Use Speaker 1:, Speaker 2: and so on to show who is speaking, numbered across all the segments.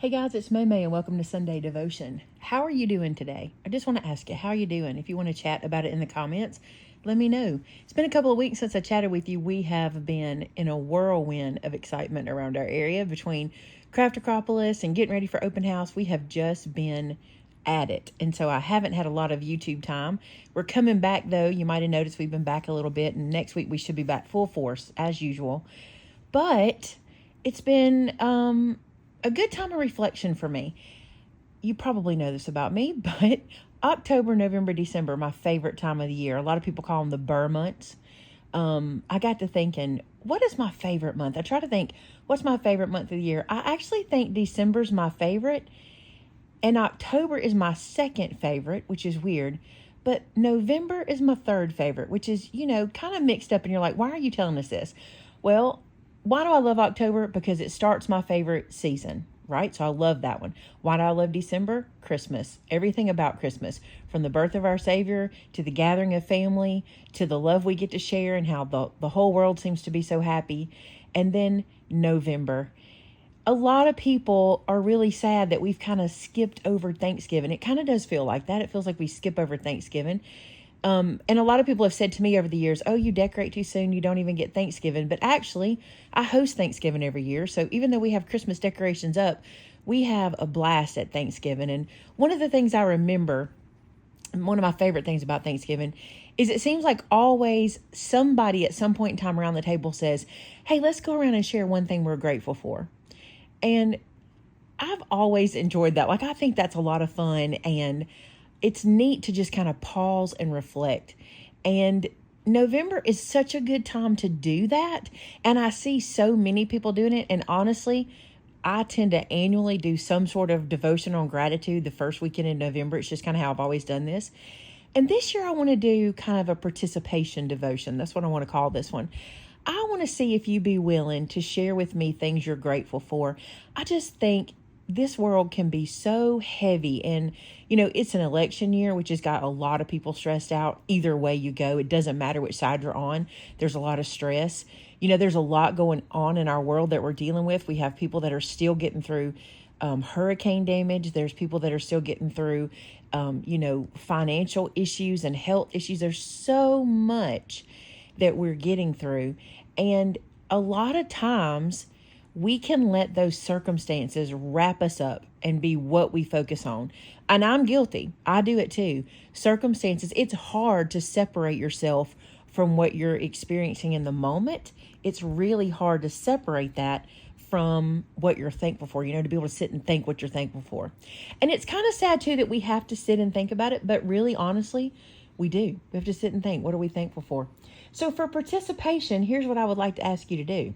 Speaker 1: Hey guys, it's Maymay and welcome to Sunday Devotion. How are you doing today? I just want to ask you, how are you doing? If you want to chat about it in the comments, let me know. It's been a couple of weeks since I chatted with you. We have been in a whirlwind of excitement around our area between Craft Acropolis and getting ready for open house. We have just been at it. And so I haven't had a lot of YouTube time. We're coming back though. You might have noticed we've been back a little bit, and next week we should be back full force as usual. But it's been a good time of reflection for me. You probably know this about me, but October, November, December, my favorite time of the year. A lot of people call them the Burr months. I got to thinking, what is my favorite month? I try to think, what's my favorite month of the year? I actually think December's my favorite, and October is my second favorite, which is weird. But November is my third favorite, which is, kind of mixed up, and you're like, why are you telling us this? Well, why do I love October? Because it starts my favorite season, right? So I love that one. Why do I love December? Christmas. Everything about Christmas, from the birth of our Savior to the gathering of family to the love we get to share and how the whole world seems to be so happy. And then November. A lot of people are really sad that we've kind of skipped over Thanksgiving. It kind of does feel like that. It feels like we skip over Thanksgiving. And a lot of people have said to me over the years, oh, you decorate too soon, you don't even get Thanksgiving. But actually, I host Thanksgiving every year. So even though we have Christmas decorations up, we have a blast at Thanksgiving. And one of the things I remember, one of my favorite things about Thanksgiving, is it seems like always somebody at some point in time around the table says, hey, let's go around and share one thing we're grateful for. And I've always enjoyed that. Like, I think that's a lot of fun, and it's neat to just kind of pause and reflect. And November is such a good time to do that. And I see so many people doing it. And honestly, I tend to annually do some sort of devotion on gratitude the first weekend in November. It's just kind of how I've always done this. And this year I want to do kind of a participation devotion. That's what I want to call this one. I want to see if you'd be willing to share with me things you're grateful for. I just think this world can be so heavy, and it's an election year, which has got a lot of people stressed out. Either way you go, it doesn't matter which side you're on. There's a lot of stress. There's a lot going on in our world that we're dealing with. We have people that are still getting through hurricane damage. There's people that are still getting through financial issues and health issues. There's so much that we're getting through, and a lot of times we can let those circumstances wrap us up and be what we focus on. And I'm guilty. I do it too. Circumstances, it's hard to separate yourself from what you're experiencing in the moment. It's really hard to separate that from what you're thankful for, to be able to sit and think what you're thankful for. And it's kind of sad too that we have to sit and think about it, but really, honestly, we do. We have to sit and think, what are we thankful for? So for participation, here's what I would like to ask you to do.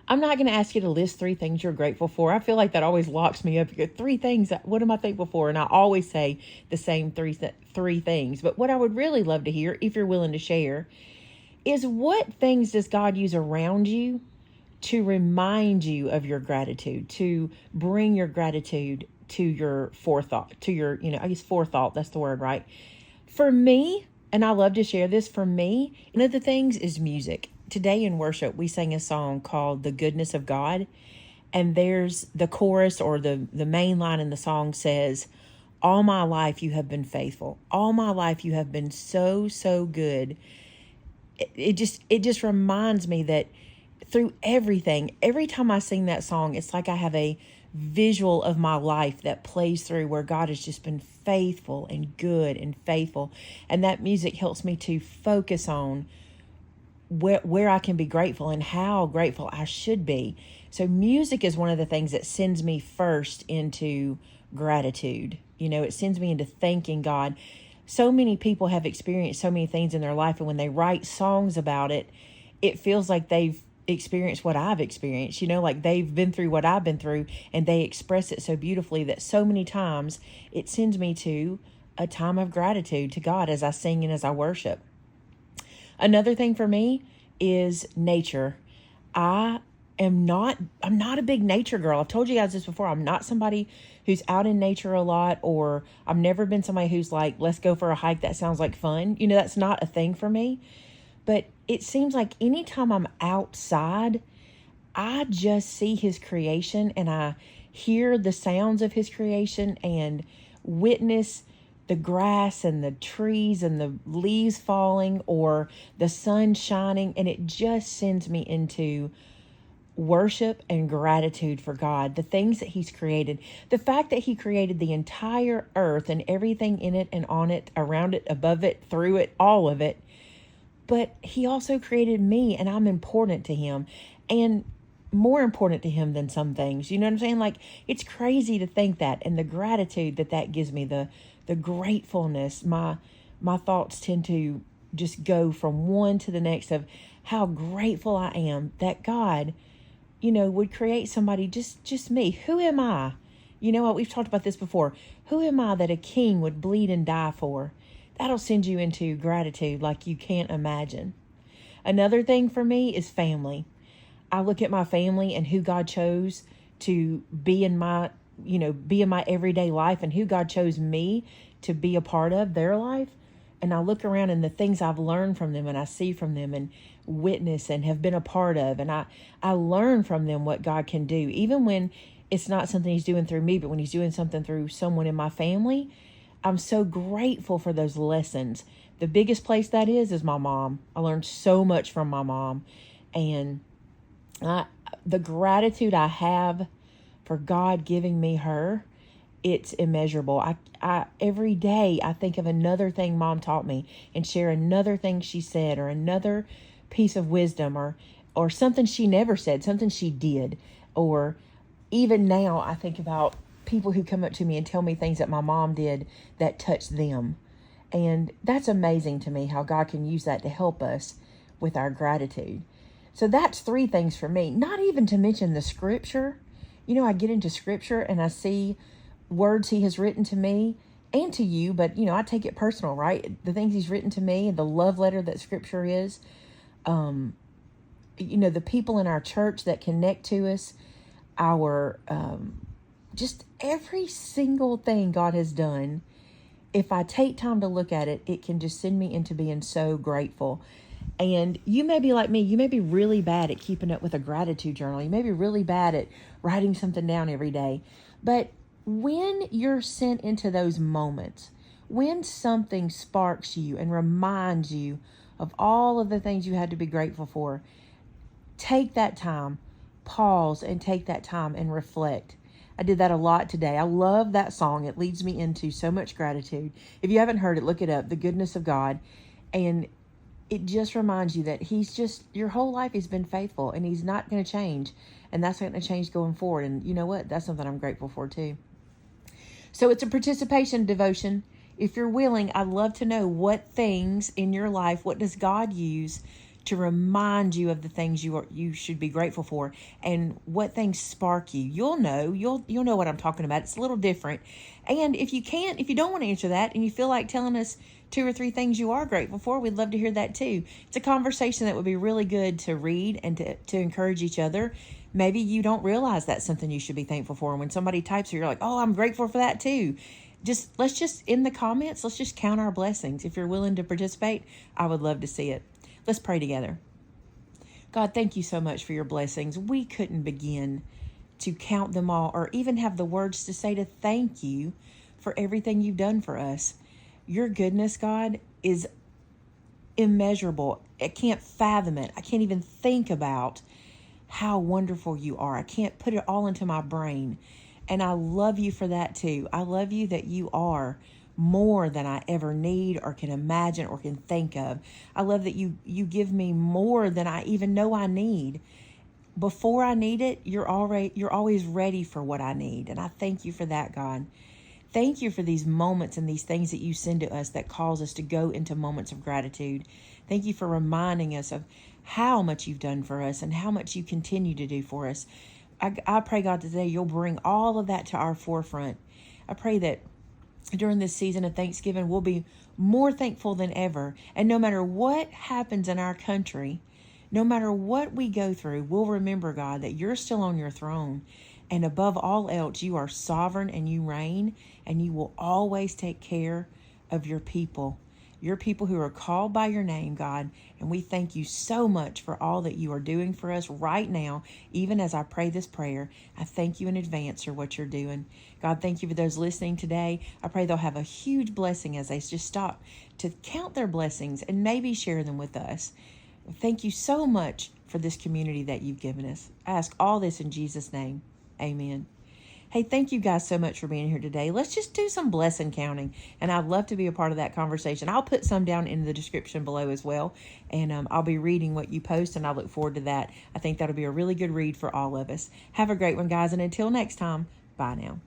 Speaker 1: I'm not going to ask you to list 3 things you're grateful for. I feel like that always locks me up. You go, 3 things. What am I thankful for? And I always say the same three things. But what I would really love to hear, if you're willing to share, is what things does God use around you to remind you of your gratitude, to bring your gratitude to your forethought, to your, forethought, that's the word, right? For me, and I love to share this, for me, one of the things is music. Today in worship, we sang a song called The Goodness of God. And there's the chorus, or the main line in the song says, all my life you have been faithful. All my life you have been so, so good. It just reminds me that through everything, every time I sing that song, it's like I have a visual of my life that plays through where God has just been faithful and good and faithful. And that music helps me to focus on where I can be grateful and how grateful I should be. So music is one of the things that sends me first into gratitude. It sends me into thanking God. So many people have experienced so many things in their life, and when they write songs about it, it feels like they've experienced what I've experienced, like they've been through what I've been through, and they express it so beautifully that so many times it sends me to a time of gratitude to God as I sing and as I worship. Another thing for me is nature. I'm not a big nature girl. I've told you guys this before. I'm not somebody who's out in nature a lot, or I've never been somebody who's like, let's go for a hike. That sounds like fun. That's not a thing for me. But it seems like anytime I'm outside, I just see his creation, and I hear the sounds of his creation and witness the grass and the trees and the leaves falling or the sun shining, and it just sends me into worship and gratitude for God, the things that he's created, the fact that he created the entire earth and everything in it and on it, around it, above it, through it, all of it. But he also created me, and I'm important to him, and more important to him than some things. You know what I'm saying? Like, it's crazy to think that, and the gratitude that gives me, the gratefulness. My thoughts tend to just go from one to the next of how grateful I am that God, would create somebody just me. Who am I? You know what? We've talked about this before. Who am I that a king would bleed and die for? That'll send you into gratitude like you can't imagine. Another thing for me is family. I look at my family and who God chose to be in my everyday life, and who God chose me to be a part of their life. And I look around and the things I've learned from them and I see from them and witness and have been a part of. And I learn from them what God can do, even when it's not something he's doing through me, but when he's doing something through someone in my family. I'm so grateful for those lessons. The biggest place that is my mom. I learned so much from my mom. And the gratitude I have for God giving me her, it's immeasurable. I every day I think of another thing Mom taught me and share another thing she said, or another piece of wisdom, or something she never said, something she did. Or even now I think about people who come up to me and tell me things that my mom did that touched them. And that's amazing to me, how God can use that to help us with our gratitude. So that's 3 things for me, not even to mention the scripture. I get into scripture and I see words he has written to me and to you, but I take it personal, right? The things he's written to me, the love letter that scripture is, the people in our church that connect to us, our, just every single thing God has done. If I take time to look at it, it can just send me into being so grateful. And you may be like me. You may be really bad at keeping up with a gratitude journal. You may be really bad at writing something down every day. But when you're sent into those moments, when something sparks you and reminds you of all of the things you had to be grateful for, take that time, pause, and take that time and reflect. I did that a lot today. I love that song. It leads me into so much gratitude. If you haven't heard it, look it up, The Goodness of God. And it just reminds you that your whole life he's been faithful, and he's not going to change. And that's not going to change going forward. And you know what? That's something I'm grateful for too. So it's a participation devotion. If you're willing, I'd love to know what things in your life, what does God use to remind you of the things you should be grateful for, and what things spark you. You'll know what I'm talking about. It's a little different. And if you don't want to answer that and you feel like telling us 2 or 3 things you are grateful for, we'd love to hear that too. It's a conversation that would be really good to read and to encourage each other. Maybe you don't realize that's something you should be thankful for. And when somebody types, you're like, oh, I'm grateful for that too. Let's in the comments, let's just count our blessings. If you're willing to participate, I would love to see it. Let's pray together. God, thank you so much for your blessings. We couldn't begin to count them all, or even have the words to say to thank you for everything you've done for us. Your goodness, God, is immeasurable. I can't fathom it. I can't even think about how wonderful you are. I can't put it all into my brain. And I love you for that too. I love you that you are more than I ever need or can imagine or can think of. I love that you give me more than I even know I need. Before I need it, you're always ready for what I need. And I thank you for that, God. Thank you for these moments and these things that you send to us that cause us to go into moments of gratitude. Thank you for reminding us of how much you've done for us and how much you continue to do for us. I pray, God, today you'll bring all of that to our forefront. I pray that during this season of Thanksgiving, we'll be more thankful than ever. And no matter what happens in our country, no matter what we go through, we'll remember, God, that you're still on your throne. And above all else, you are sovereign and you reign, and you will always take care of your people. Your people who are called by your name, God. And we thank you so much for all that you are doing for us right now. Even as I pray this prayer, I thank you in advance for what you're doing. God, thank you for those listening today. I pray they'll have a huge blessing as they just stop to count their blessings and maybe share them with us. Thank you so much for this community that you've given us. I ask all this in Jesus' name. Amen. Hey, thank you guys so much for being here today. Let's just do some blessing counting, and I'd love to be a part of that conversation. I'll put some down in the description below as well, and I'll be reading what you post, and I look forward to that. I think that'll be a really good read for all of us. Have a great one, guys, and until next time, bye now.